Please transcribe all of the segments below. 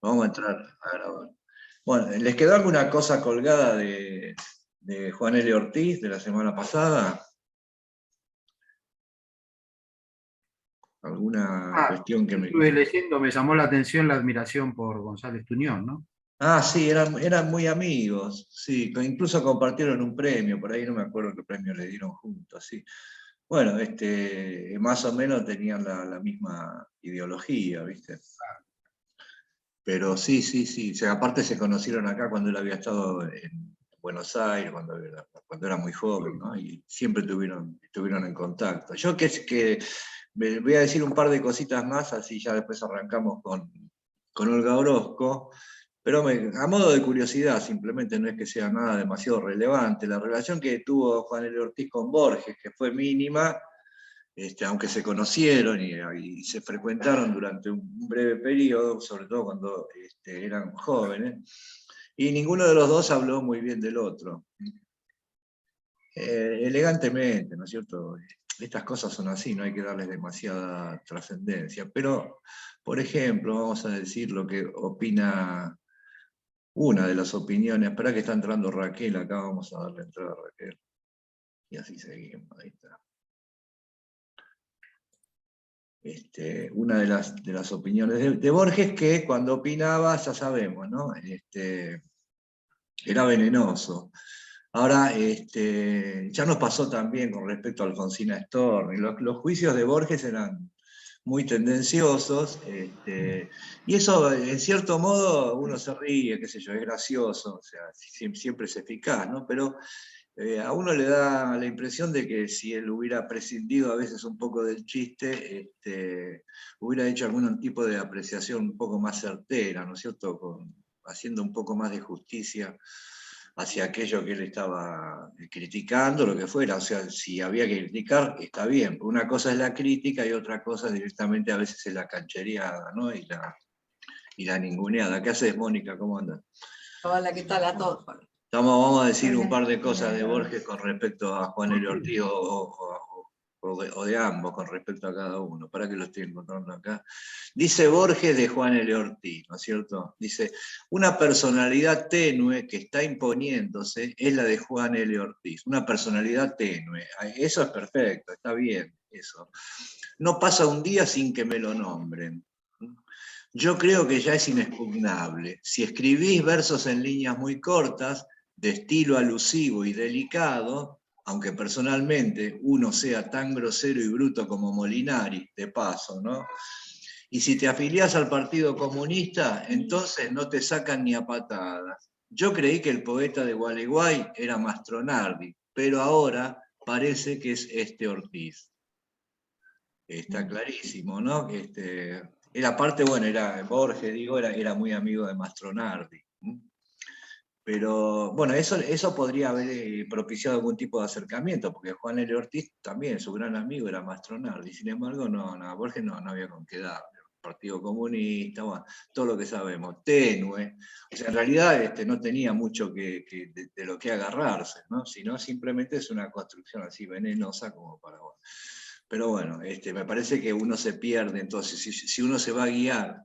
Vamos a entrar a grabar. Bueno, ¿les quedó alguna cosa colgada de Juan L. Ortiz de la semana pasada? ¿Alguna cuestión que Yo me... estuve leyendo, me llamó la atención la admiración por González Tuñón, ¿no? Ah, sí, eran muy amigos, sí, incluso compartieron un premio, por ahí no me acuerdo qué premio le dieron juntos, sí. Bueno, más o menos tenían la misma ideología, ¿viste? Pero sí, sí, sí. O sea, aparte se conocieron acá cuando él había estado en Buenos Aires, cuando era muy joven, ¿no? Y siempre estuvieron en contacto. Yo que me voy a decir un par de cositas más, así ya después arrancamos con Olga Orozco, pero a modo de curiosidad, simplemente no es que sea nada demasiado relevante. La relación que tuvo Juan L. Ortiz con Borges, que fue mínima, aunque se conocieron y se frecuentaron durante un breve periodo, sobre todo cuando eran jóvenes, y ninguno de los dos habló muy bien del otro. Elegantemente, ¿no es cierto? Estas cosas son así, no hay que darles demasiada trascendencia. Pero, por ejemplo, vamos a decir lo que opina una de las opiniones. Espera que está entrando Raquel, acá vamos a darle entrada a Raquel. Y así seguimos, ahí está. Una de las opiniones de Borges, que cuando opinaba, ya sabemos, ¿no? Era venenoso. Ahora, ya nos pasó también con respecto a Alfonsina Storni. Los juicios de Borges eran muy tendenciosos, y eso, en cierto modo, uno se ríe, qué sé yo, es gracioso, o sea, siempre es eficaz, ¿no? Pero a uno le da la impresión de que si él hubiera prescindido a veces un poco del chiste, hubiera hecho algún tipo de apreciación un poco más certera, ¿no es cierto? Haciendo un poco más de justicia hacia aquello que él estaba criticando, lo que fuera. O sea, si había que criticar, está bien. Una cosa es la crítica y otra cosa directamente a veces es la canchereada, ¿no? Y la ninguneada. ¿Qué haces, Mónica? ¿Cómo andas? Hola, ¿qué tal a todos? Vamos a decir un par de cosas de Borges con respecto a Juan L. Ortiz o de ambos con respecto a cada uno, para que lo estoy encontrando acá. Dice Borges de Juan L. Ortiz, ¿no es cierto? Dice, una personalidad tenue que está imponiéndose es la de Juan L. Ortiz, una personalidad tenue. Eso es perfecto, está bien, eso. No pasa un día sin que me lo nombren. Yo creo que ya es inexpugnable. Si escribís versos en líneas muy cortas, de estilo alusivo y delicado, aunque personalmente uno sea tan grosero y bruto como Molinari, de paso, ¿no? Y si te afiliás al Partido Comunista, entonces no te sacan ni a patadas. Yo creí que el poeta de Gualeguay era Mastronardi, pero ahora parece que es este Ortiz. Está clarísimo, ¿no? Era parte, bueno, era Borges, digo, era muy amigo de Mastronardi. Pero bueno, eso podría haber propiciado algún tipo de acercamiento, porque Juan L. Ortiz también, su gran amigo, era Mastronardi. Sin embargo, no, Borges no había con qué dar. Partido Comunista, bueno, todo lo que sabemos, tenue. O sea, en realidad no tenía mucho de lo que agarrarse, ¿no? Sino simplemente es una construcción así venenosa como para... Pero bueno, me parece que uno se pierde, entonces, si uno se va a guiar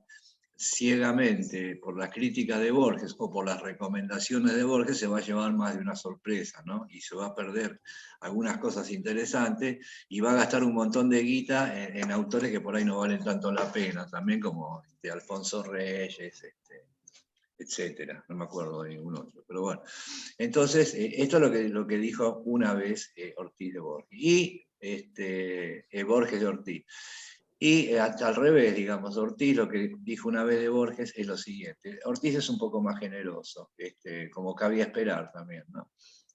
ciegamente por las críticas de Borges o por las recomendaciones de Borges, se va a llevar más de una sorpresa, ¿no? Y se va a perder algunas cosas interesantes y va a gastar un montón de guita en autores que por ahí no valen tanto la pena, también como Alfonso Reyes, etcétera, no me acuerdo de ningún otro, pero bueno. Entonces, esto es lo que dijo una vez Ortiz de Borges, y Borges de Ortiz. Y al revés, digamos, Ortiz lo que dijo una vez de Borges es lo siguiente. Ortiz es un poco más generoso, como cabía esperar también, ¿no?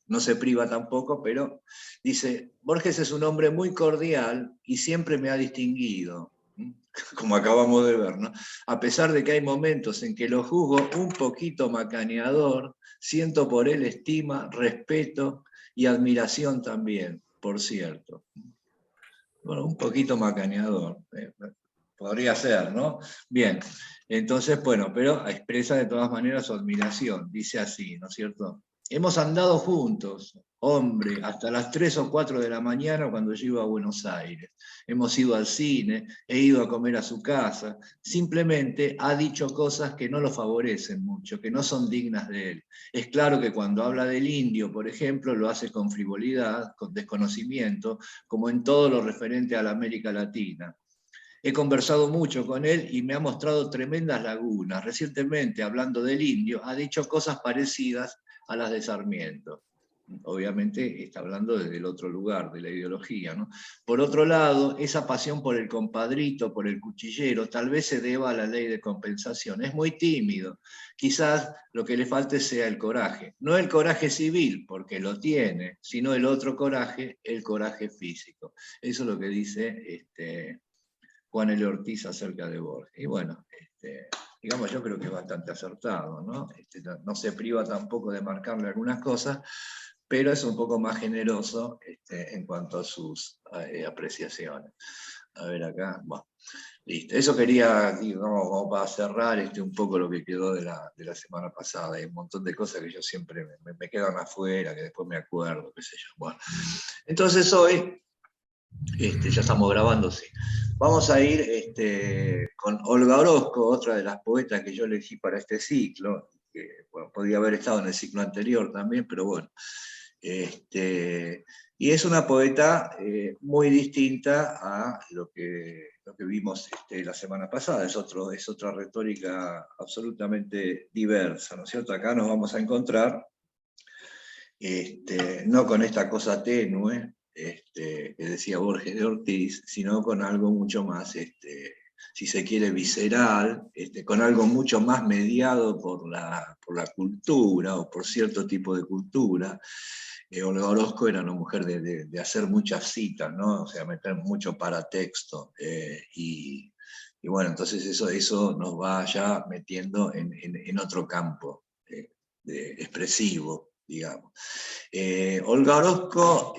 No se priva tampoco, pero dice, Borges es un hombre muy cordial y siempre me ha distinguido, como acabamos de ver, ¿no? A pesar de que hay momentos en que lo juzgo un poquito macaneador, siento por él estima, respeto y admiración también, por cierto. Bueno, un poquito macaneador, podría ser, ¿no? Bien, entonces, bueno, pero expresa de todas maneras su admiración, dice así, ¿no es cierto? hemos andado juntos, hombre, hasta las 3 o 4 de la mañana cuando yo iba a Buenos Aires. Hemos ido al cine, he ido a comer a su casa. Simplemente ha dicho cosas que no lo favorecen mucho, que no son dignas de él. Es claro que cuando habla del indio, por ejemplo, lo hace con frivolidad, con desconocimiento, como en todo lo referente a la América Latina. He conversado mucho con él y me ha mostrado tremendas lagunas. Recientemente, hablando del indio, ha dicho cosas parecidas a las de Sarmiento. Obviamente está hablando desde el otro lugar, de la ideología, ¿no? Por otro lado, esa pasión por el compadrito, por el cuchillero, tal vez se deba a la ley de compensación. Es muy tímido. Quizás lo que le falte sea el coraje. No el coraje civil, porque lo tiene, sino el otro coraje, el coraje físico. Eso es lo que dice Juan L. Ortiz acerca de Borges. Y bueno, digamos, yo creo que es bastante acertado, ¿no? No se priva tampoco de marcarle algunas cosas, pero es un poco más generoso en cuanto a sus apreciaciones. A ver acá, bueno, listo. Eso quería, digamos, como para cerrar un poco lo que quedó de la semana pasada. Hay un montón de cosas que yo siempre me quedan afuera, que después me acuerdo, qué sé yo. Bueno, entonces hoy, ya estamos grabando, sí. Vamos a ir con Olga Orozco, otra de las poetas que yo elegí para este ciclo, que bueno, podía haber estado en el ciclo anterior también, pero bueno. Y es una poeta muy distinta a lo que vimos la semana pasada, es otra retórica absolutamente diversa, ¿no es cierto? Acá nos vamos a encontrar, no con esta cosa tenue, que decía Borges de Ortiz, sino con algo mucho más, si se quiere, visceral, con algo mucho más mediado por la cultura o por cierto tipo de cultura. Olga Orozco era una mujer de hacer muchas citas, ¿no? O sea, meter mucho paratexto. Y bueno, entonces eso nos va ya metiendo en otro campo expresivo, digamos. Olga Orozco,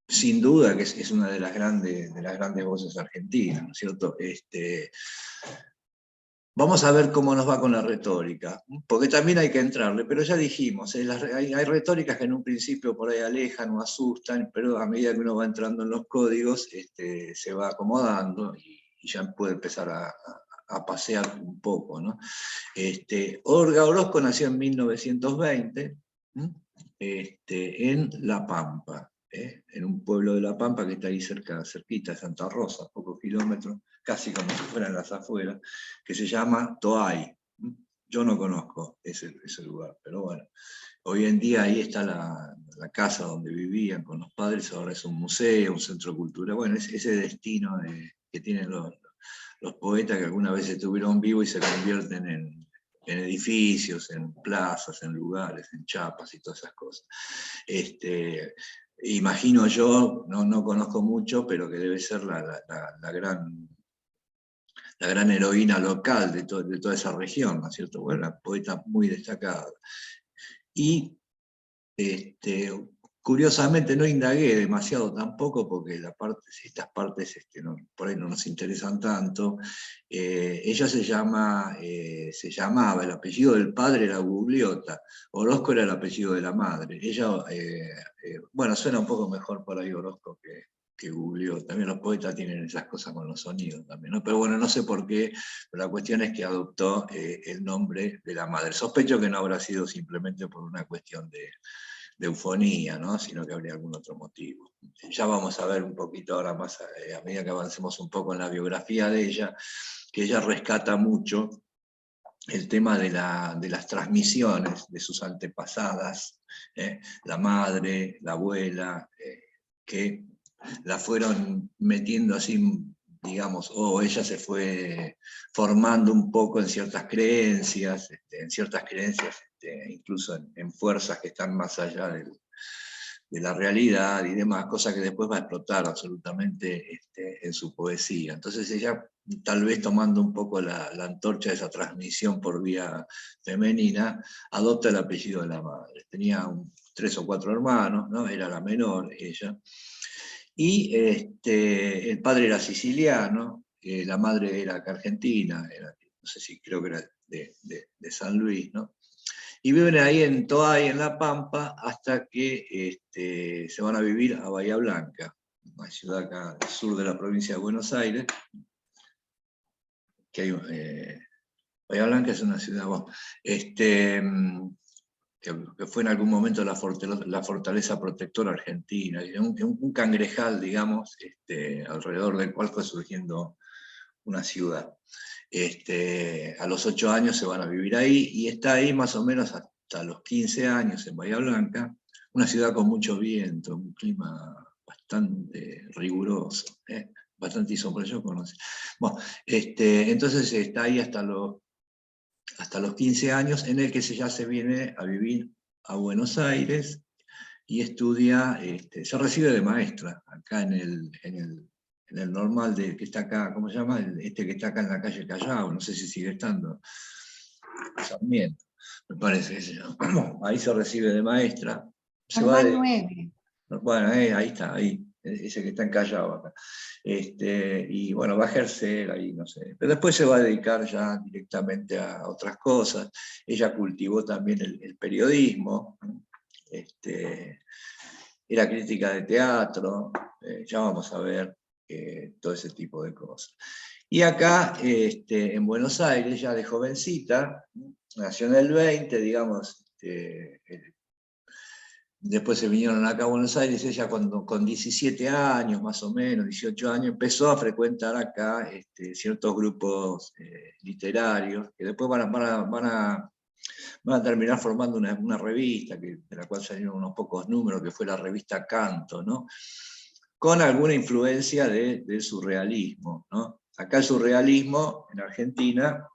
sin duda que es una de las grandes voces argentinas, ¿no es cierto? Vamos a ver cómo nos va con la retórica, porque también hay que entrarle, pero ya dijimos, hay retóricas que en un principio por ahí alejan o asustan, pero a medida que uno va entrando en los códigos, se va acomodando y ya puede empezar a pasear un poco, ¿no? Olga Orozco nació en 1920, en La Pampa, en un pueblo de La Pampa que está ahí cerquita de Santa Rosa, pocos kilómetros, casi como si fueran las afueras, que se llama Toay. Yo no conozco ese lugar, pero bueno, hoy en día ahí está la casa donde vivían con los padres, ahora es un museo, un centro cultural, bueno, es ese destino que tienen los poetas que alguna vez estuvieron vivos y se convierten en edificios, en plazas, en lugares, en chapas y todas esas cosas. Imagino yo, no conozco mucho, pero que debe ser la gran heroína local de toda esa región, ¿no es cierto? Bueno, una poeta muy destacada. Y curiosamente no indagué demasiado tampoco, porque estas partes por ahí no nos interesan tanto. Ella se llamaba, el apellido del padre era Gugliota, Orozco era el apellido de la madre. Ella, bueno, suena un poco mejor por ahí Orozco que Gugliota. También los poetas tienen esas cosas con los sonidos también, ¿no? Pero bueno, no sé por qué, pero la cuestión es que adoptó el nombre de la madre. Sospecho que no habrá sido simplemente por una cuestión de eufonía, ¿no? Sino que habría algún otro motivo. Ya vamos a ver un poquito ahora más, a medida que avancemos un poco en la biografía de ella, que ella rescata mucho el tema de las transmisiones de sus antepasadas, la madre, la abuela, que la fueron metiendo así, digamos, o ella se fue formando un poco en ciertas creencias, incluso en fuerzas que están más allá de la realidad y demás, cosa que después va a explotar absolutamente en su poesía. Entonces ella, tal vez tomando un poco la antorcha de esa transmisión por vía femenina, adopta el apellido de la madre. Tenía 3 o 4 hermanos, ¿no? Era la menor ella. Y el padre era siciliano, la madre era argentina, no sé si creo que era de San Luis, ¿no? Y viven ahí en Toay, en La Pampa, hasta que se van a vivir a Bahía Blanca, una ciudad acá al sur de la provincia de Buenos Aires, que hay, Bahía Blanca es una ciudad, bueno, que fue en algún momento la fortaleza protectora argentina, un cangrejal, digamos, alrededor del cual fue surgiendo una ciudad. A los 8 años se van a vivir ahí, y está ahí más o menos hasta los 15 años en Bahía Blanca, una ciudad con mucho viento, un clima bastante riguroso, bastante insombroso, yo conozco. Bueno, entonces está ahí hasta los 15 años, en el que ya se viene a vivir a Buenos Aires y estudia, se recibe de maestra, acá en el normal que está acá, ¿cómo se llama? Que está acá en la calle Callao, no sé si sigue estando, Sarmiento, me parece que se llama. Ahí se recibe de maestra. Normal 9. Bueno, ahí está, ahí, ese que está en Callao acá. Y bueno, va a ejercer ahí, no sé. Pero después se va a dedicar ya directamente a otras cosas. Ella cultivó también el periodismo, era crítica de teatro, ya vamos a ver todo ese tipo de cosas. Y acá, en Buenos Aires, ya de jovencita, nació en el 20, digamos, después se vinieron acá a Buenos Aires, ella con 17 años, más o menos, 18 años, empezó a frecuentar acá ciertos grupos literarios, que después van a terminar formando una revista, de la cual salieron unos pocos números, que fue la revista Canto, ¿no? Con alguna influencia del surrealismo, ¿no? Acá el surrealismo, en Argentina,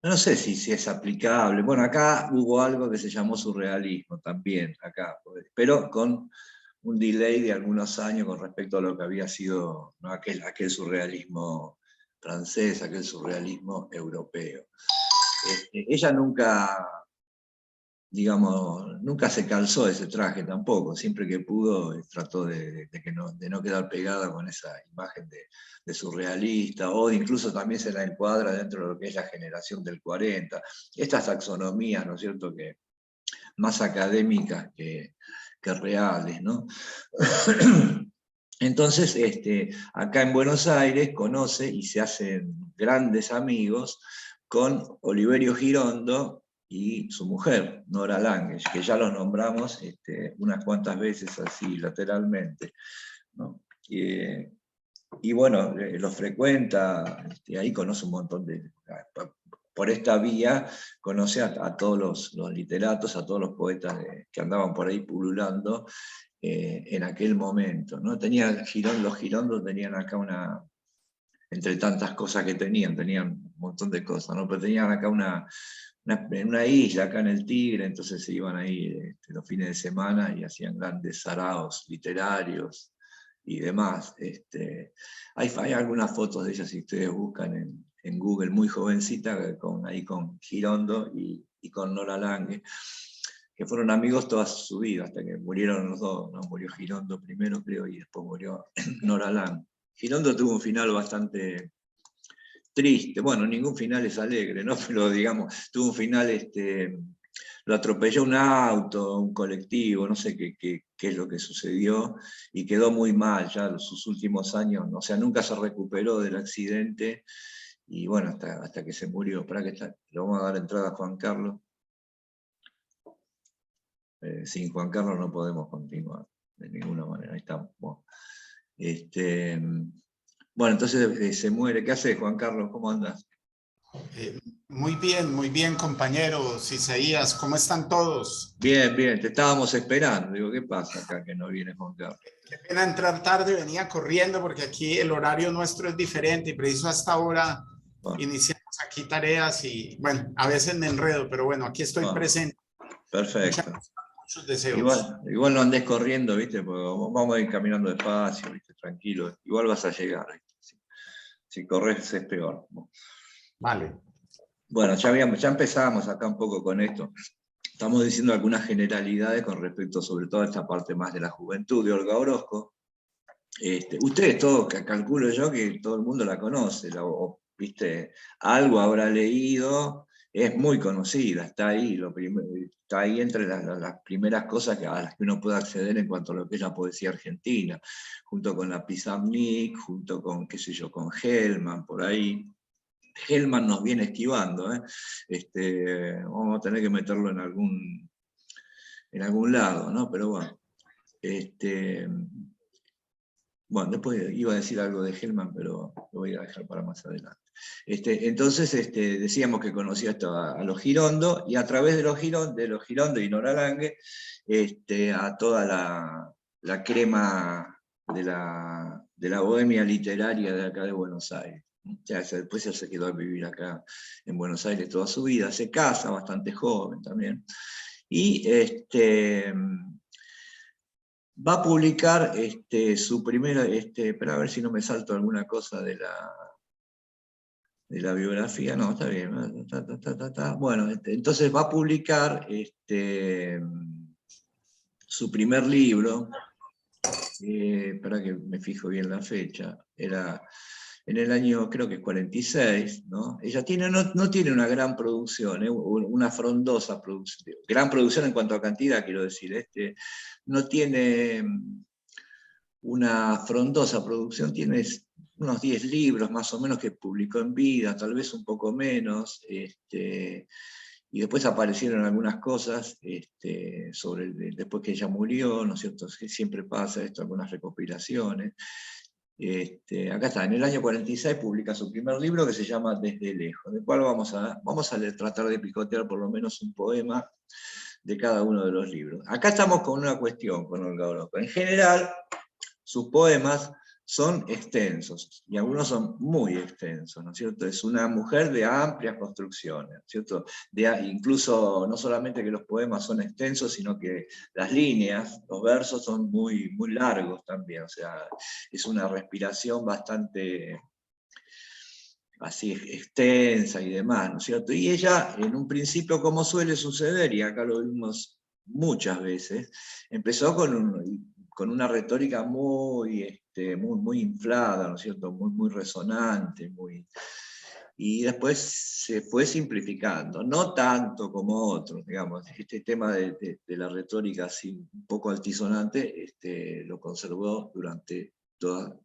no sé si es aplicable. Bueno, acá hubo algo que se llamó surrealismo también, acá, pero con un delay de algunos años con respecto a lo que había sido, ¿no? aquel surrealismo francés, aquel surrealismo europeo. Ella nunca, digamos, nunca se calzó ese traje tampoco, siempre que pudo trató de no quedar pegada con esa imagen de surrealista, o incluso también se la encuadra dentro de lo que es la generación del 40, estas taxonomías, ¿no es cierto?, que más académicas que reales, ¿no? Entonces, acá en Buenos Aires conoce y se hacen grandes amigos con Oliverio Girondo y su mujer, Nora Lange, que ya los nombramos unas cuantas veces así lateralmente, ¿no? Y bueno, los frecuenta, ahí conoce un montón por esta vía, conoce a todos los literatos, a todos los poetas que andaban por ahí pululando en aquel momento, ¿no? Los Girondos tenían acá entre tantas cosas que tenían un montón de cosas, ¿no? Pero tenían acá una isla acá en el Tigre, entonces se iban ahí los fines de semana y hacían grandes saraos literarios y demás. Hay algunas fotos de ella, si ustedes buscan en Google, muy jovencita, ahí con Girondo y con Nora Lange, que fueron amigos toda su vida, hasta que murieron los dos, ¿no? Murió Girondo primero, creo, y después murió Nora Lange. Girondo tuvo un final bastante triste, bueno, ningún final es alegre, ¿no? Pero digamos, tuvo un final, lo atropelló un auto, un colectivo, no sé qué es lo que sucedió, y quedó muy mal ya en sus últimos años, o sea, nunca se recuperó del accidente, y bueno, hasta que se murió. Para que le vamos a dar entrada a Juan Carlos. Sin Juan Carlos no podemos continuar, de ninguna manera. Ahí estamos. Bueno, entonces se muere. ¿Qué haces, Juan Carlos? ¿Cómo andas? Muy bien, compañeros. Isaías, ¿cómo están todos? Bien, te estábamos esperando. Digo, ¿qué pasa acá que no viene Juan Carlos? Qué pena entrar tarde, venía corriendo porque aquí el horario nuestro es diferente y preciso hasta ahora iniciamos aquí tareas y bueno, a veces me enredo, pero bueno, aquí estoy presente. Perfecto. Muchos deseos. Igual no andes corriendo, ¿viste? Porque vamos a ir caminando despacio, ¿viste? Tranquilo. Igual vas a llegar. Si corres es peor. Vale. Bueno, ya empezamos acá un poco con esto. Estamos diciendo algunas generalidades con respecto sobre todo a esta parte más de la juventud de Olga Orozco. Ustedes todos, calculo yo que todo el mundo la conoce, ¿viste? Algo habrá leído, es muy conocida, está ahí, está ahí entre las primeras cosas a las que uno puede acceder en cuanto a lo que es la poesía argentina, junto con la Pizarnik, junto con, qué sé yo, con Hellman, por ahí. Hellman nos viene esquivando, vamos a tener que meterlo en algún lado, ¿no? Pero bueno. Bueno, después iba a decir algo de Hellman, pero lo voy a dejar para más adelante. Entonces decíamos que conocía a los Girondo, y a través de los Girondo y Nora Lange, a toda la crema de la bohemia literaria de acá de Buenos Aires. Después él se quedó a vivir acá en Buenos Aires toda su vida, se casa bastante joven también, y va a publicar su primera, pero a ver si no me salto alguna cosa de la biografía. No, está bien. Bueno, entonces va a publicar su primer libro, para que me fijo bien la fecha, era en el año, creo que es 46, ¿no? Ella no tiene una gran producción, una frondosa producción, gran producción en cuanto a cantidad, quiero decir, no tiene una frondosa producción, tiene unos 10 libros más o menos que publicó en vida, tal vez un poco menos, y después aparecieron algunas cosas después que ella murió, ¿no es cierto? Siempre pasa esto, algunas recopilaciones. Acá está, en el año 46 publica su primer libro que se llama Desde Lejos, del cual vamos a tratar de picotear por lo menos un poema de cada uno de los libros. Acá estamos con una cuestión con Olga Orozco. En general, sus poemas son extensos, y algunos son muy extensos, ¿no es cierto? Es una mujer de amplias construcciones, ¿no es cierto? Incluso no solamente que los poemas son extensos, sino que las líneas, los versos son muy, muy largos también, o sea, es una respiración bastante así extensa y demás, ¿no es cierto? Y ella, en un principio, como suele suceder, y acá lo vimos muchas veces, empezó con una retórica muy, muy inflada, ¿no es cierto? Muy, muy resonante, y después se fue simplificando, no tanto como otros, digamos. Este tema de la retórica así un poco altisonante, lo conservó durante toda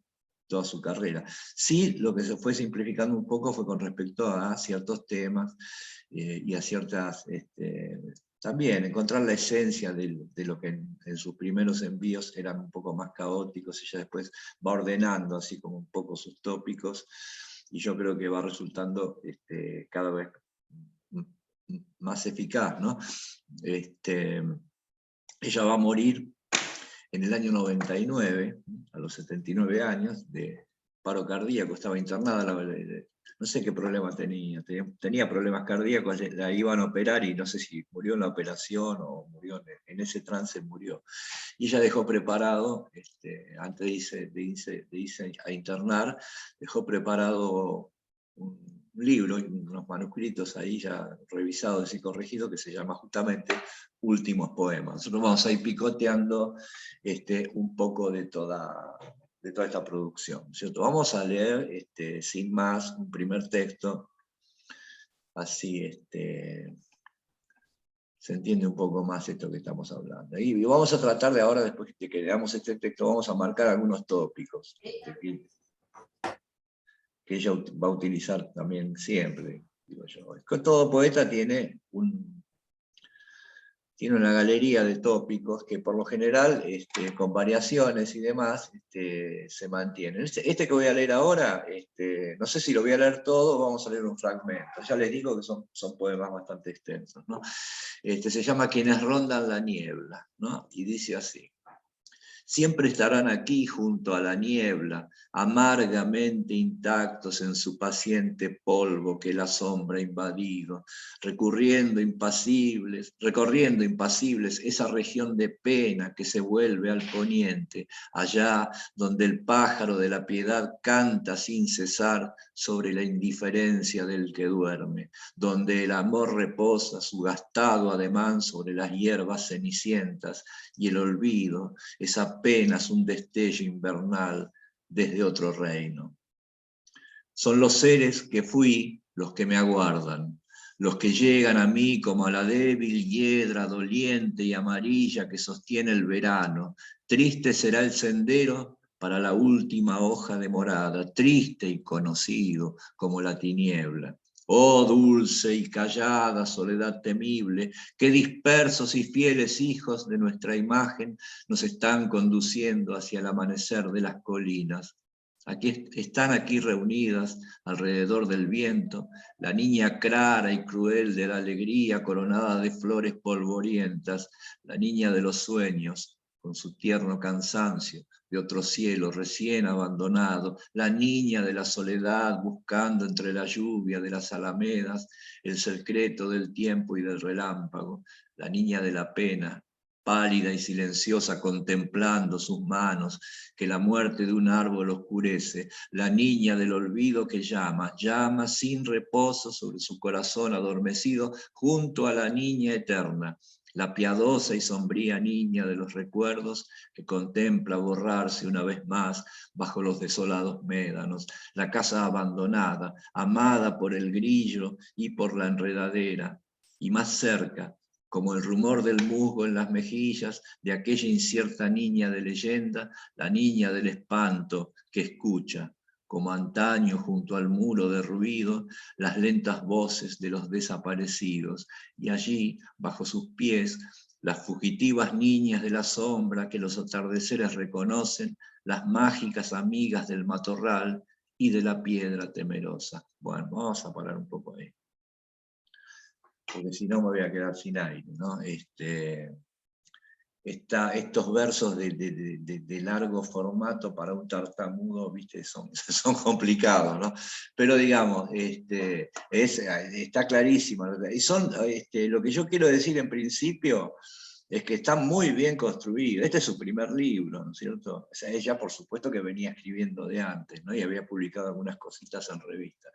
su carrera. Sí, lo que se fue simplificando un poco fue con respecto a ciertos temas y a ciertas... también encontrar la esencia de lo que en sus primeros envíos eran un poco más caóticos, y ya después va ordenando así como un poco sus tópicos, y yo creo que va resultando cada vez más eficaz, ¿no? Ella va a morir en el año 99, a los 79 años, de paro cardíaco, estaba internada, no sé qué problema tenía problemas cardíacos, la iban a operar y no sé si murió en la operación o murió en ese trance, murió. Y ella dejó preparado, antes de irse a internar, dejó preparado un libro, unos manuscritos ahí ya revisados y corregidos, que se llama justamente Últimos Poemas. Nosotros vamos a ir picoteando un poco de toda esta producción, ¿cierto? Vamos a leer, sin más, un primer texto, así se entiende un poco más esto que estamos hablando. Y vamos a tratar de ahora, después de que leamos este texto, vamos a marcar algunos tópicos que ella va a utilizar también siempre, digo yo. Todo poeta tiene una galería de tópicos que por lo general, con variaciones y demás, se mantienen. Este que voy a leer ahora, no sé si lo voy a leer todo, vamos a leer un fragmento. Ya les digo que son poemas bastante extensos, ¿no? Se llama Quienes rondan la niebla, ¿no? Y dice así: siempre estarán aquí junto a la niebla, amargamente intactos en su paciente polvo que la sombra ha invadido, recorriendo impasibles esa región de pena que se vuelve al poniente, allá donde el pájaro de la piedad canta sin cesar sobre la indiferencia del que duerme, donde el amor reposa su gastado ademán sobre las hierbas cenicientas, y el olvido es apenas un destello invernal desde otro reino. Son los seres que fui los que me aguardan, los que llegan a mí como a la débil hiedra doliente y amarilla que sostiene el verano. Triste será el sendero para la última hoja de morada, triste y conocido como la tiniebla. Oh dulce y callada soledad temible, que dispersos y fieles hijos de nuestra imagen nos están conduciendo hacia el amanecer de las colinas. Están aquí reunidas alrededor del viento, la niña clara y cruel de la alegría coronada de flores polvorientas, la niña de los sueños, con su tierno cansancio de otro cielo recién abandonado, la niña de la soledad buscando entre la lluvia de las alamedas el secreto del tiempo y del relámpago, la niña de la pena, pálida y silenciosa contemplando sus manos, que la muerte de un árbol oscurece, la niña del olvido que llama, llama sin reposo sobre su corazón adormecido junto a la niña eterna, la piadosa y sombría niña de los recuerdos que contempla borrarse una vez más bajo los desolados médanos, la casa abandonada, amada por el grillo y por la enredadera, y más cerca, como el rumor del musgo en las mejillas de aquella incierta niña de leyenda, la niña del espanto que escucha, como antaño junto al muro derruido, las lentas voces de los desaparecidos, y allí, bajo sus pies, las fugitivas niñas de la sombra que los atardeceres reconocen, las mágicas amigas del matorral y de la piedra temerosa. Bueno, vamos a parar un poco ahí, porque si no me voy a quedar sin aire, ¿no? Estos versos de largo formato para un tartamudo, ¿viste? Son complicados, ¿no? Pero digamos, está clarísimo. Y son, lo que yo quiero decir en principio es que está muy bien construido. Este es su primer libro, ¿no es cierto? O sea, ella por supuesto que venía escribiendo de antes, ¿no? Y había publicado algunas cositas en revistas.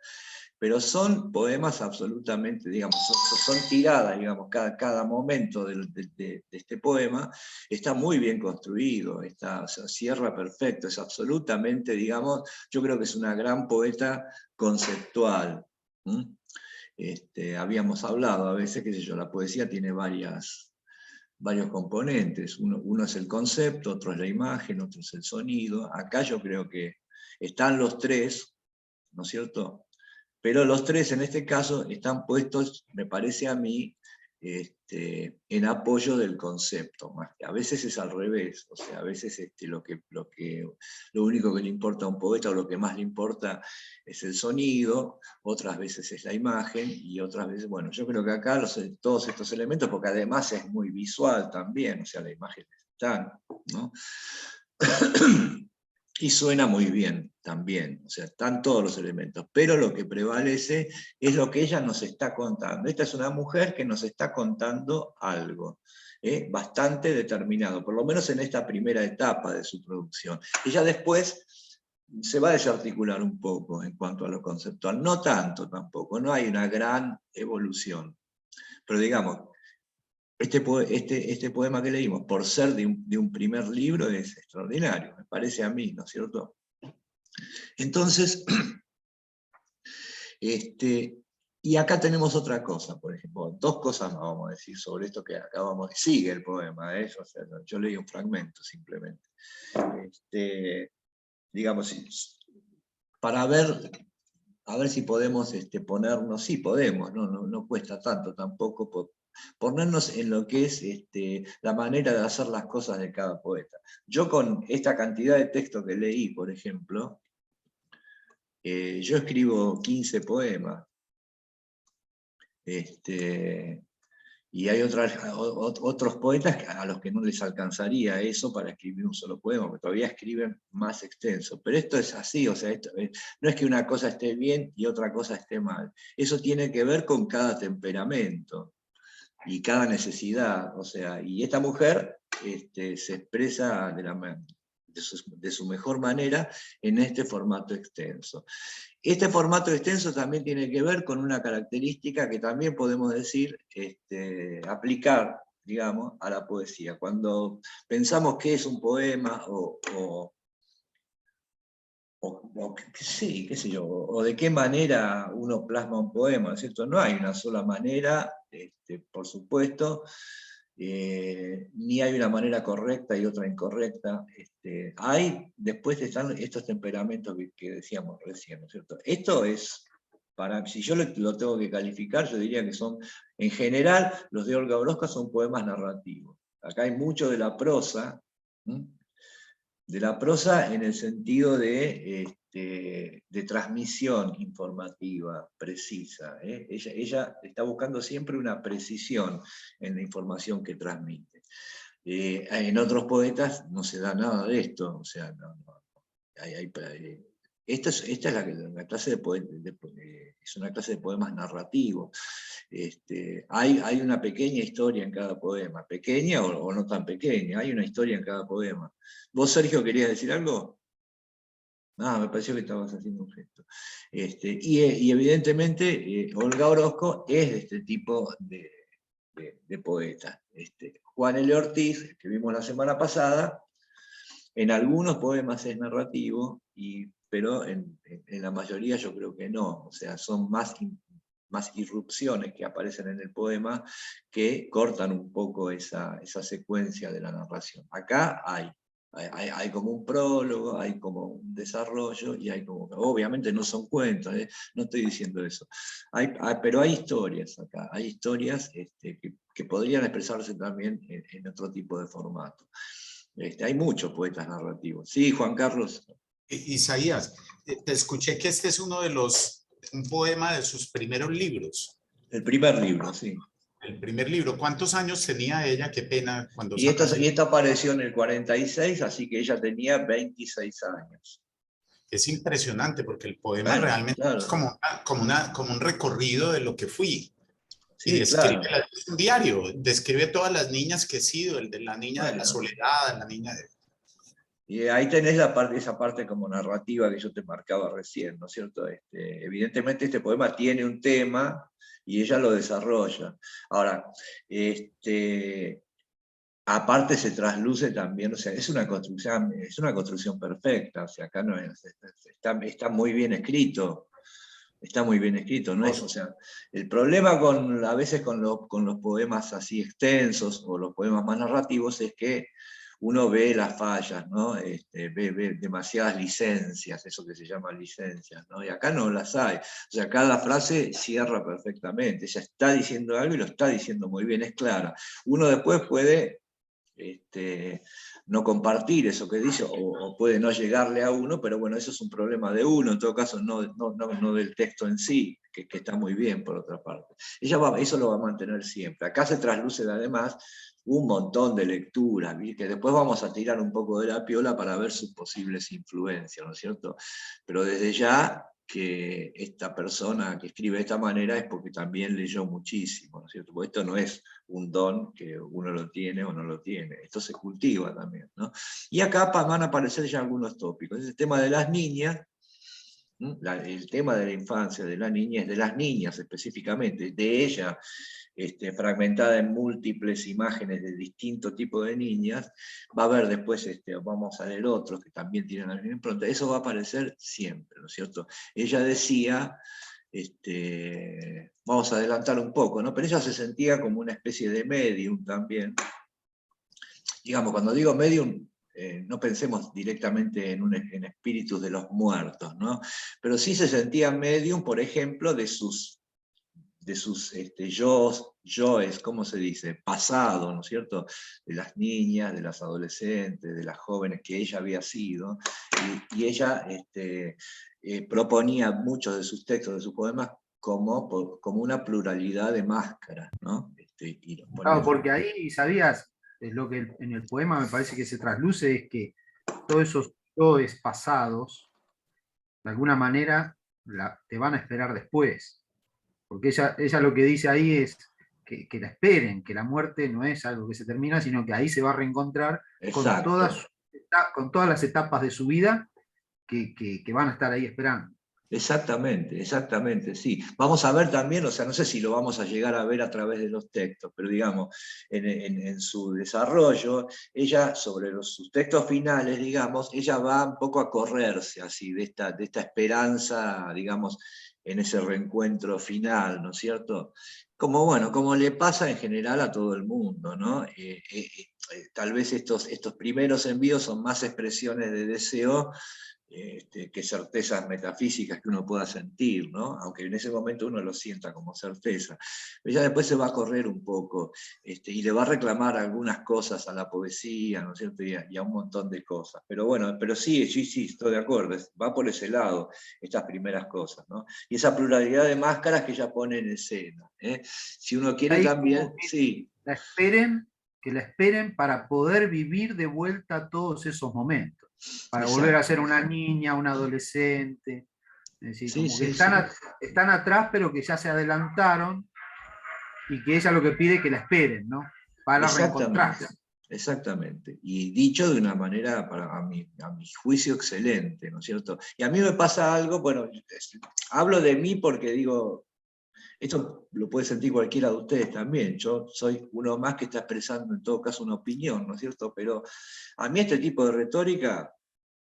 Pero son poemas absolutamente, digamos, son tiradas, digamos, cada momento de este poema está muy bien construido, o sea, cierra perfecto, es absolutamente, digamos, yo creo que es una gran poeta conceptual. Habíamos hablado a veces, qué sé yo, la poesía tiene varios componentes, uno es el concepto, otro es la imagen, otro es el sonido. Acá yo creo que están los tres, ¿no es cierto? Pero los tres en este caso están puestos, me parece a mí, en apoyo del concepto, más que a veces es al revés, o sea, a veces lo único que le importa a un poeta o lo que más le importa es el sonido, otras veces es la imagen y otras veces, bueno, yo creo que acá todos estos elementos, porque además es muy visual también, o sea, la imagen están, ¿no? Y suena muy bien también, o sea, están todos los elementos, pero lo que prevalece es lo que ella nos está contando. Esta es una mujer que nos está contando algo bastante determinado, por lo menos en esta primera etapa de su producción. Ella después se va a desarticular un poco en cuanto a lo conceptual, no tanto tampoco, no hay una gran evolución, pero digamos, este poema que leímos, por ser de un primer libro, es extraordinario, me parece a mí, ¿no es cierto? Entonces, y acá tenemos otra cosa, por ejemplo, dos cosas más vamos a decir sobre esto que acabamos de... Sigue el poema, o sea, yo leí un fragmento simplemente. Digamos, para ver, a ver si podemos ponernos, sí podemos, no cuesta tanto tampoco, ponernos en lo que es la manera de hacer las cosas de cada poeta. Yo con esta cantidad de texto que leí, por ejemplo, yo escribo 15 poemas, y hay otros poetas a los que no les alcanzaría eso para escribir un solo poema, porque todavía escriben más extenso. Pero esto es así, o sea, no es que una cosa esté bien y otra cosa esté mal. Eso tiene que ver con cada temperamento y cada necesidad, o sea, y esta mujer se expresa de su mejor manera en este formato extenso. Este formato extenso también tiene que ver con una característica que también podemos decir, aplicar, digamos, a la poesía. Cuando pensamos qué es un poema o sí, qué sé yo, o de qué manera uno plasma un poema, ¿no es cierto? No hay una sola manera, por supuesto, ni hay una manera correcta y otra incorrecta. Después están estos temperamentos que decíamos recién, ¿no es cierto? Esto es, si yo lo tengo que calificar, yo diría que son, en general, los de Olga Orozco son poemas narrativos. Acá hay mucho de la prosa, ¿sí? De la prosa en el sentido de transmisión informativa precisa. Ella está buscando siempre una precisión en la información que transmite. En otros poetas no se da nada de esto, o sea, esta es la clase es una clase de poemas narrativos. Hay una pequeña historia en cada poema, pequeña o no tan pequeña, hay una historia en cada poema. ¿Vos, Sergio, querías decir algo? Me pareció que estabas haciendo un gesto. Y evidentemente Olga Orozco es de este tipo de poeta. Juan L. Ortiz, que vimos la semana pasada, en algunos poemas es narrativo, pero en la mayoría yo creo que no. O sea, son más irrupciones que aparecen en el poema que cortan un poco esa secuencia de la narración. Acá hay como un prólogo, hay como un desarrollo, y hay como, obviamente no son cuentos, no estoy diciendo eso. Pero hay historias acá, hay historias que podrían expresarse también en otro tipo de formato. Hay muchos poetas narrativos. Sí, Juan Carlos. Isaías, te escuché que este es un poema de sus primeros libros. El primer libro, sí. El primer libro. ¿Cuántos años tenía ella? Qué pena cuando y esta apareció en el 46, así que ella tenía 26 años. Es impresionante porque el poema realmente es como un recorrido de lo que fui. Sí, claro. Es un diario, describe todas las niñas que he sido, el de la niña de la soledad, la niña de... Y ahí tenés esa parte como narrativa que yo te marcaba recién, ¿no es cierto? Evidentemente este poema tiene un tema y ella lo desarrolla. Ahora, aparte se trasluce también, o sea, es una construcción perfecta, o sea, acá no está muy bien escrito. Está muy bien escrito, ¿no? O sea, el problema a veces con los poemas así extensos o los poemas más narrativos es que uno ve las fallas, ¿no? Ve demasiadas licencias, eso que se llama licencias, ¿no? Y acá no las hay. O sea, cada frase cierra perfectamente. Ella está diciendo algo y lo está diciendo muy bien, es clara. Uno después puede no compartir eso que dice, o puede no llegarle a uno, pero bueno, eso es un problema de uno, en todo caso no del texto en sí, que está muy bien por otra parte. Eso lo va a mantener siempre. Acá se trasluce además un montón de lecturas, que después vamos a tirar un poco de la piola para ver sus posibles influencias, ¿no es cierto? Pero desde ya que esta persona que escribe de esta manera es porque también leyó muchísimo, ¿no es cierto? Porque esto no es un don que uno lo tiene o no lo tiene, esto se cultiva también, ¿no? Y acá van a aparecer ya algunos tópicos. El tema de las niñas, el tema de la infancia, de la niñez, de las niñas específicamente, de ella, fragmentada en múltiples imágenes de distinto tipo de niñas, va a haber después, vamos a leer otros que también tienen la misma impronta, eso va a aparecer siempre, ¿no es cierto? Ella decía, vamos a adelantar un poco, ¿no? Pero ella se sentía como una especie de medium también. Digamos, cuando digo medium, no pensemos directamente en espíritus de los muertos, ¿no? Pero sí se sentía medium, por ejemplo, de sus yoes, ¿cómo se dice? Pasado, ¿no es cierto? De las niñas, de las adolescentes, de las jóvenes que ella había sido, y ella proponía muchos de sus textos, de sus poemas, como una pluralidad de máscaras, ¿no? Claro, porque ahí, ¿sabías? Es lo que en el poema me parece que se trasluce, es que todos esos yoes pasados, de alguna manera, te van a esperar después. Porque ella lo que dice ahí es que la esperen, que la muerte no es algo que se termina, sino que ahí se va a reencontrar con todas las etapas de su vida que van a estar ahí esperando. Exactamente, exactamente, sí. Vamos a ver también, o sea, no sé si lo vamos a llegar a ver a través de los textos, pero digamos, en su desarrollo, ella, sobre sus textos finales, digamos, ella va un poco a correrse así, de esta esperanza, digamos, en ese reencuentro final, ¿no es cierto? Como, bueno, como le pasa en general a todo el mundo, ¿no? Tal vez estos primeros envíos son más expresiones de deseo que certezas metafísicas que uno pueda sentir, ¿no? Aunque en ese momento uno lo sienta como certeza. Pero ya después se va a correr un poco y le va a reclamar algunas cosas a la poesía, ¿no es cierto? Y a un montón de cosas. Pero bueno, pero sí, estoy de acuerdo, va por ese lado estas primeras cosas, ¿no? Y esa pluralidad de máscaras que ella pone en escena. Si uno quiere Ahí también, como que sí. que la esperen para poder vivir de vuelta todos esos momentos, para volver a Exacto. ser una niña, un adolescente. Es decir, Sí, como que sí, sí. están atrás, pero que ya se adelantaron y que ella lo que pide es que la esperen, ¿no? Para Exactamente, reencontrarse. exactamente. Y dicho de una manera, a mi juicio, excelente, ¿no es cierto? Y a mí me pasa algo, bueno, hablo de mí porque digo, esto lo puede sentir cualquiera de ustedes también, yo soy uno más que está expresando en todo caso una opinión, ¿no es cierto? Pero a mí este tipo de retórica,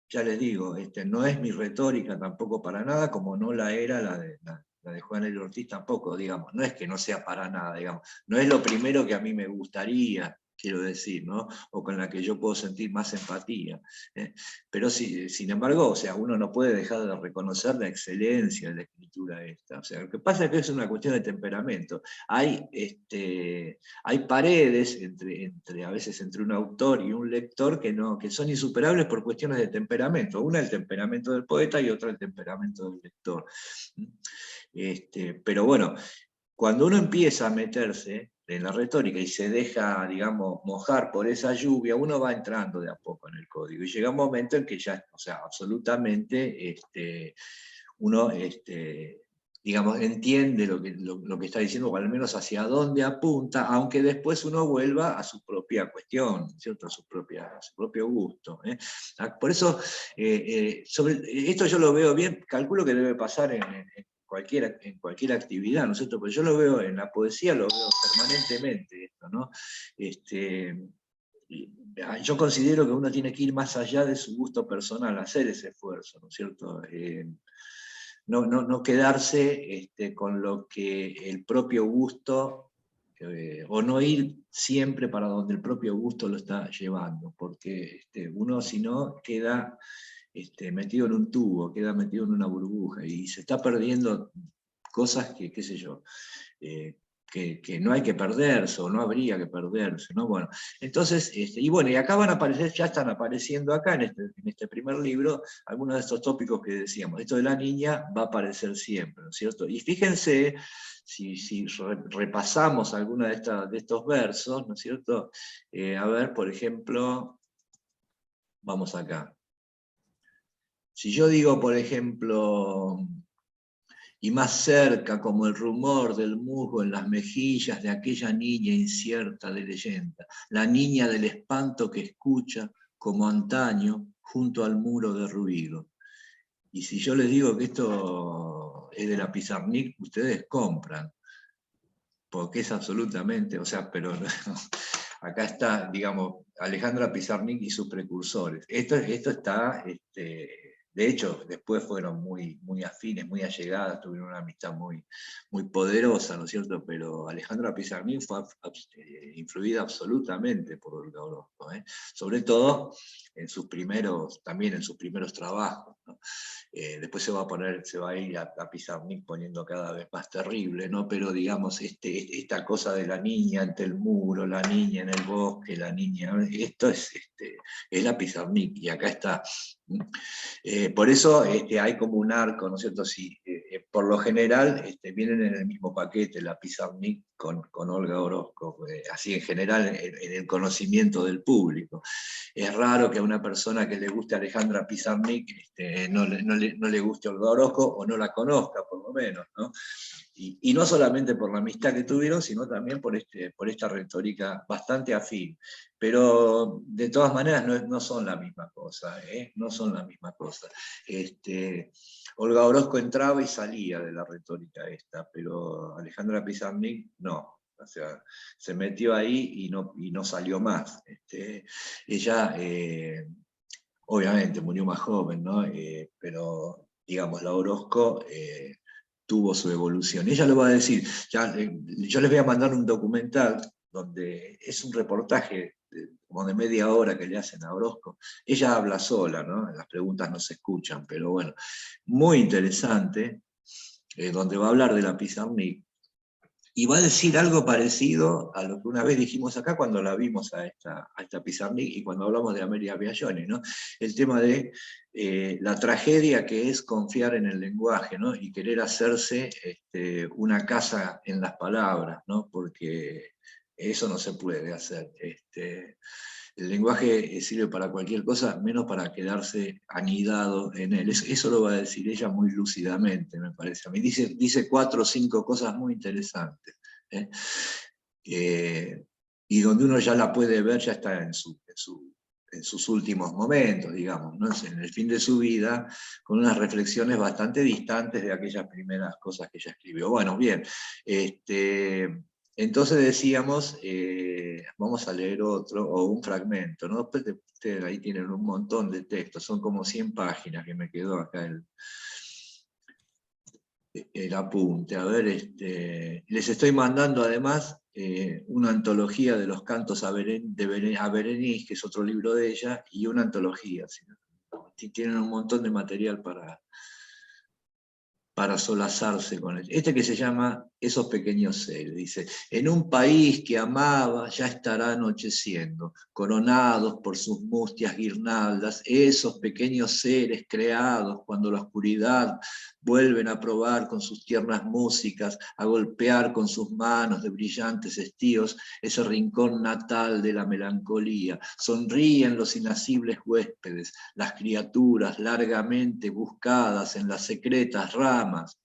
ya les digo, no es mi retórica tampoco para nada, como no la era la de Juan L. Ortiz tampoco, digamos. No es que no sea para nada, digamos. No es lo primero que a mí me gustaría, quiero decir, ¿no? O con la que yo puedo sentir más empatía. Pero sí, sin embargo, o sea, uno no puede dejar de reconocer la excelencia de la escritura esta. O sea, lo que pasa es que es una cuestión de temperamento. Hay paredes a veces entre un autor y un lector que son insuperables por cuestiones de temperamento. Una el temperamento del poeta y otra el temperamento del lector. Pero bueno, cuando uno empieza a meterse en la retórica y se deja, digamos, mojar por esa lluvia, uno va entrando de a poco en el código. Y llega un momento en que ya, o sea, absolutamente uno digamos, entiende lo que está diciendo, o al menos hacia dónde apunta, aunque después uno vuelva a su propia cuestión, ¿cierto? A su propio gusto. Por eso, sobre esto yo lo veo bien, calculo que debe pasar en cualquier actividad, ¿no es cierto? Porque yo lo veo en la poesía, lo veo permanentemente esto, ¿no? Yo considero que uno tiene que ir más allá de su gusto personal, hacer ese esfuerzo, ¿no es cierto? No quedarse con lo que el propio gusto, o no ir siempre para donde el propio gusto lo está llevando, porque uno si no queda metido en un tubo, queda metido en una burbuja y se está perdiendo cosas que, qué sé yo, que no hay que perderse o no habría que perderse, ¿no? Bueno, entonces, y bueno, y acá van a aparecer, ya están apareciendo acá en este primer libro, algunos de estos tópicos que decíamos. Esto de la niña va a aparecer siempre, ¿no es cierto? Y fíjense, si repasamos alguna de estos versos, ¿no es cierto? A ver, por ejemplo, vamos acá. Si yo digo, por ejemplo, y más cerca como el rumor del musgo en las mejillas de aquella niña incierta de leyenda, la niña del espanto que escucha como antaño junto al muro derruido. Y si yo les digo que esto es de la Pizarnik, ustedes compran, porque es absolutamente, o sea, pero acá está, digamos, Alejandra Pizarnik y sus precursores. Esto está, de hecho, después fueron muy afines, muy allegadas, tuvieron una amistad muy poderosa, ¿no es cierto? Pero Alejandra Pizarnik fue influida absolutamente por Olga Orozco, sobre todo también en sus primeros trabajos, ¿no? Después se va a ir a Pizarnik poniendo cada vez más terrible, ¿no? Pero digamos, esta cosa de la niña ante el muro, la niña en el bosque, la niña, esto es la Pizarnik, y acá está. Por eso hay como un arco, ¿no es cierto? Sí, por lo general vienen en el mismo paquete, la Pizarnik con Olga Orozco, así en general en el conocimiento del público. Es raro que a una persona que le guste Alejandra Pizarnik no le guste Olga Orozco o no la conozca, por lo menos, ¿no? Y no solamente por la amistad que tuvieron, sino también por esta retórica bastante afín. Pero de todas maneras no son la misma cosa, no son la misma cosa. Olga Orozco entraba y salía de la retórica esta, pero Alejandra Pizarnik no. O sea, se metió ahí y no salió más. Ella, obviamente, murió más joven, ¿no? Pero, digamos, la Orozco tuvo su evolución. Ella lo va a decir, yo les voy a mandar un documental donde es un reportaje como de media hora que le hacen a Orozco. Ella habla sola, ¿no? Las preguntas no se escuchan, pero bueno, muy interesante, donde va a hablar de la Pizarnik. Y va a decir algo parecido a lo que una vez dijimos acá cuando la vimos a esta Pizarnik y cuando hablamos de Amelia Biagioni, ¿no? El tema de la tragedia que es confiar en el lenguaje, ¿no? Y querer hacerse una casa en las palabras, ¿no? Porque eso no se puede hacer. El lenguaje sirve para cualquier cosa, menos para quedarse anidado en él. Eso lo va a decir ella muy lúcidamente, me parece a mí. Dice 4 o 5 cosas muy interesantes. Y donde uno ya la puede ver, ya está en sus últimos momentos, digamos, ¿no? En el fin de su vida, con unas reflexiones bastante distantes de aquellas primeras cosas que ella escribió. Bueno, bien. Entonces decíamos, vamos a leer otro, o un fragmento, ¿no? Ustedes ahí tienen un montón de textos, son como 100 páginas que me quedó acá el apunte. A ver, les estoy mandando además una antología de los cantos a Berenice, que es otro libro de ella, y una antología. Tienen un montón de material para solazarse con él. Que se llama Esos pequeños seres, dice: en un país que amaba ya estará anocheciendo, coronados por sus mustias guirnaldas, esos pequeños seres creados cuando la oscuridad vuelven a probar con sus tiernas músicas, a golpear con sus manos de brillantes estíos ese rincón natal de la melancolía. Sonríen los inacibles huéspedes, las criaturas largamente buscadas en las secretas ramas,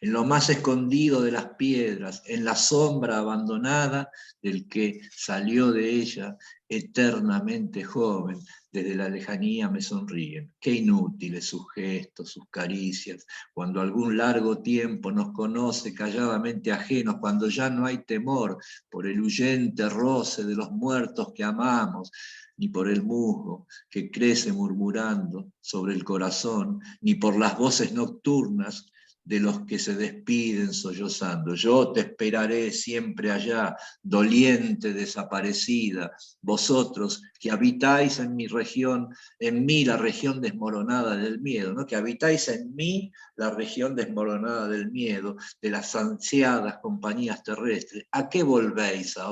en lo más escondido de las piedras, en la sombra abandonada del que salió de ella eternamente joven. Desde la lejanía me sonríen. Qué inútiles sus gestos, sus caricias, cuando algún largo tiempo nos conoce calladamente ajenos, cuando ya no hay temor por el huyente roce de los muertos que amamos, ni por el musgo que crece murmurando sobre el corazón, ni por las voces nocturnas de los que se despiden sollozando. Yo te esperaré siempre allá, doliente desaparecida, vosotros que habitáis en mi región, en mí la región desmoronada del miedo, ¿no? Que habitáis en mí la región desmoronada del miedo, de las ansiadas compañías terrestres. ¿A qué volvéis ahora?